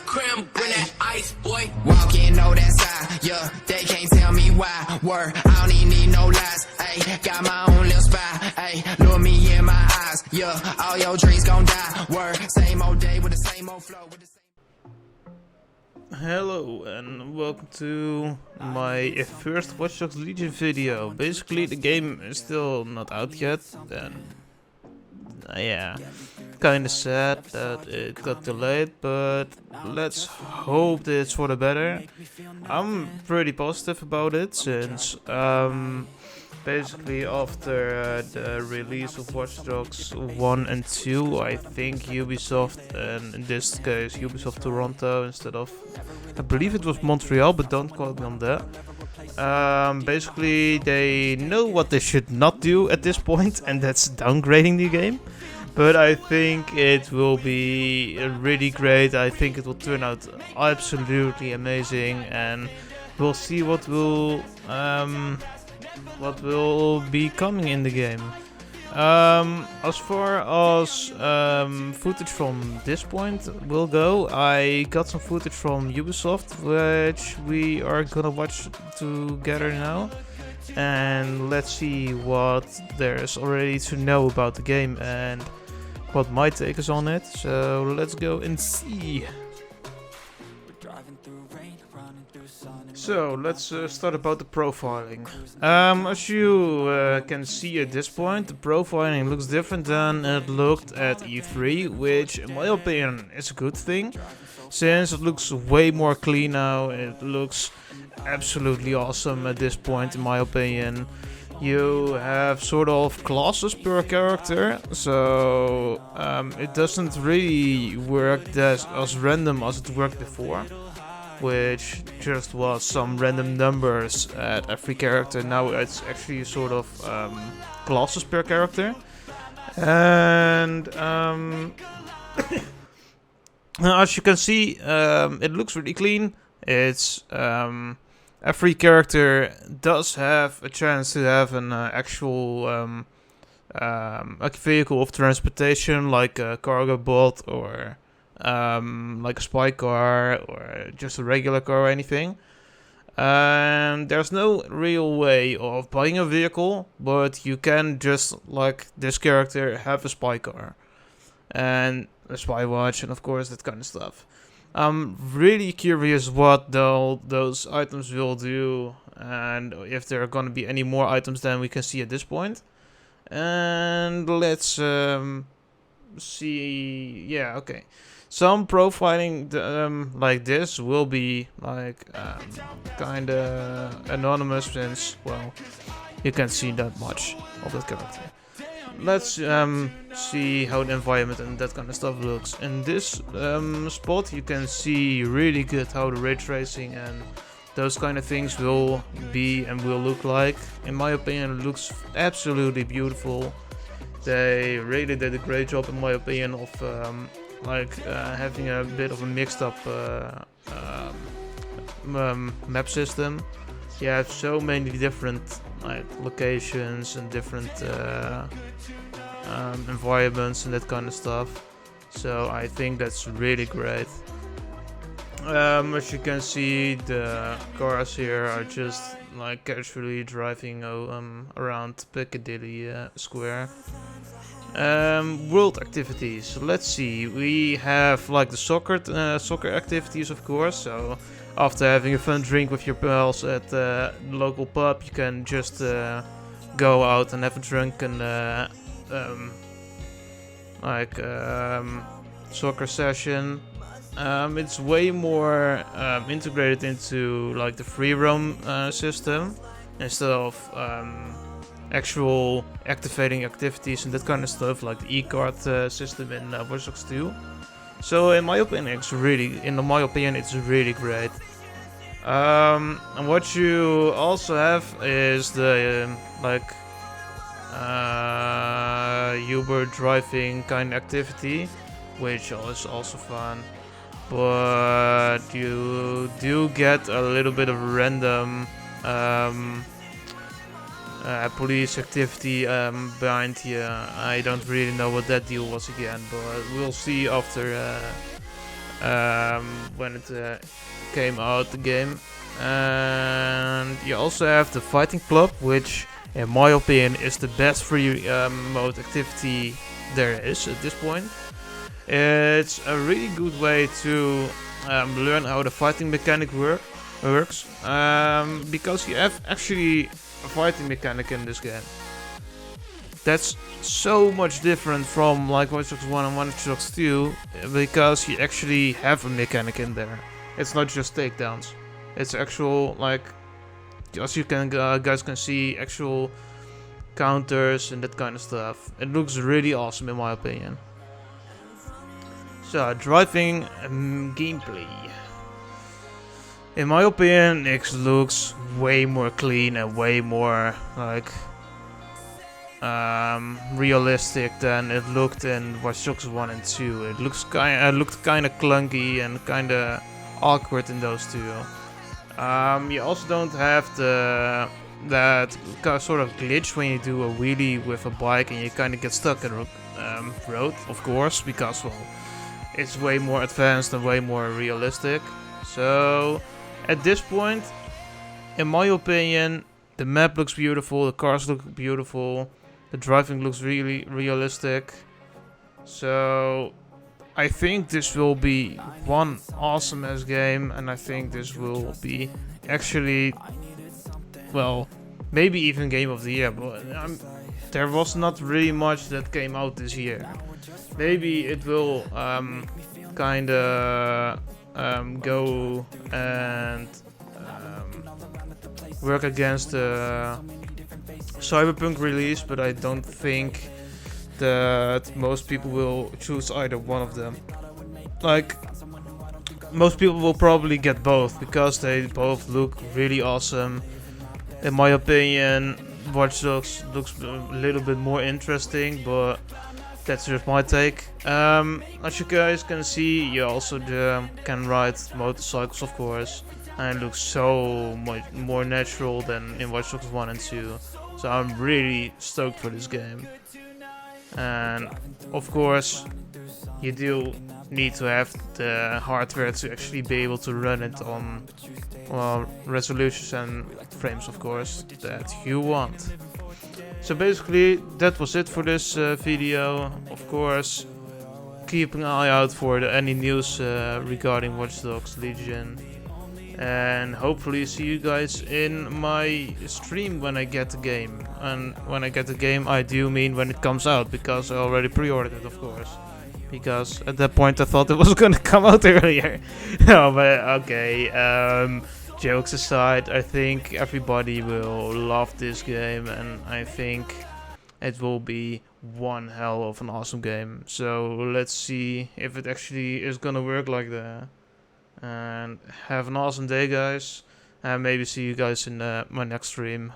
Crim, bring that ice, boy. Walking on that side, yeah, they can't tell me why. Word, I don't even need no lies. Ayy, got my own little spy. Ayy, look me in my eyes. Yeah, all your dreams gon' die. Word, same old day with the same old flow. With the same... Hello and welcome to my first Watch Dogs Legion video. Basically the game is still not out yet, and yeah, kinda sad that it got delayed, but let's hope that it's for the better. I'm pretty positive about it since basically after the release of Watch Dogs 1 and 2, I think Ubisoft, and in this case Ubisoft Toronto instead of, I believe it was Montreal, but don't quote me on that. Basically they know what they should not do at this point, and that's downgrading the game. But I think it will be really great. I think it will turn out absolutely amazing, and we'll see what will be coming in the game. As far as footage from this point will go, I got some footage from Ubisoft, which we are gonna watch together now. And let's see what there's already to know about the game and what my take is on it. So let's go and see. So let's start about the profiling. As you can see at this point, the profiling looks different than it looked at E3, which in my opinion is a good thing, since it looks way more clean now. It looks absolutely awesome at this point, in my opinion. You have sort of classes per character, so it doesn't really work as random as it worked before, which just was some random numbers at every character. Now it's actually sort of classes per character, and as you can see, it looks really clean. It's every character does have a chance to have an actual a vehicle of transportation, like a cargo bot or like a spy car or just a regular car or anything. And there's no real way of buying a vehicle, but you can just, like this character, have a spy car and a spy watch and of course that kind of stuff. I'm really curious what those items will do, and if there are gonna be any more items than we can see at this point. And let's see. Yeah, okay. Some profiling like this will be like kinda anonymous, since, well, you can't see that much of that character. Let's see how the environment and that kind of stuff looks. In this spot you can see really good how the ray tracing and those kind of things will be and will look like. In my opinion, it looks absolutely beautiful. They really did a great job, in my opinion, of having a bit of a mixed up map system. You have so many different locations and different environments and that kind of stuff. So I think that's really great. As you can see, the cars here are just like casually driving around Piccadilly Square. World activities. Let's see. We have like the soccer activities, of course. So after having a fun drink with your pals at the local pub, you can just go out and have a drink and soccer session. It's way more integrated into like the free roam system instead of actual activating activities and that kind of stuff, like the e-card system in Watch Dogs 2. So in my opinion, it's really great. And what you also have is the Uber driving kind of activity, which is also fun. But you do get a little bit of random police activity behind you. I don't really know what that deal was again, but we'll see after when it came out, the game. And you also have the Fighting Club, which in my opinion is the best free mode activity there is at this point. It's a really good way to learn how the fighting mechanic works, because you have actually a fighting mechanic in this game. That's so much different from like Watch Dogs 1 and Watch Dogs 2, because you actually have a mechanic in there. It's not just takedowns. It's actual, like, as you can guys can see, actual counters and that kind of stuff. It looks really awesome in my opinion. So, driving gameplay. In my opinion, it looks way more clean and way more like realistic than it looked in Watch Dogs 1 and 2. It looked kind of clunky and kind of awkward in those two. You also don't have that sort of glitch when you do a wheelie with a bike and you kind of get stuck in the road, of course, because, well, it's way more advanced and way more realistic. So, at this point, in my opinion, the map looks beautiful, the cars look beautiful, the driving looks really realistic. So, I think this will be one awesome ass game, and I think this will be actually, well, maybe even Game of the Year, but there was not really much that came out this year. Maybe it will kinda go and work against the Cyberpunk release, but I don't think that most people will choose either one of them. Like, most people will probably get both because they both look really awesome. In my opinion, Watch Dogs looks a little bit more interesting, but that's just my take. As you guys can see, you also can ride motorcycles, of course, and it looks so much more natural than in Watch Dogs 1 and 2. So I'm really stoked for this game. And of course, you do need to have the hardware to actually be able to run it on, well, resolutions and frames, of course, that you want. So basically, that was it for this video. Of course, keep an eye out for any news regarding Watch Dogs Legion. And hopefully see you guys in my stream when I get the game. And when I get the game, I do mean when it comes out, because I already pre-ordered it, of course. Because at that point I thought it was gonna come out earlier. No, but okay. Jokes aside, I think everybody will love this game, and I think it will be one hell of an awesome game. So let's see if it actually is gonna work like that. And have an awesome day, guys, and maybe see you guys in my next stream.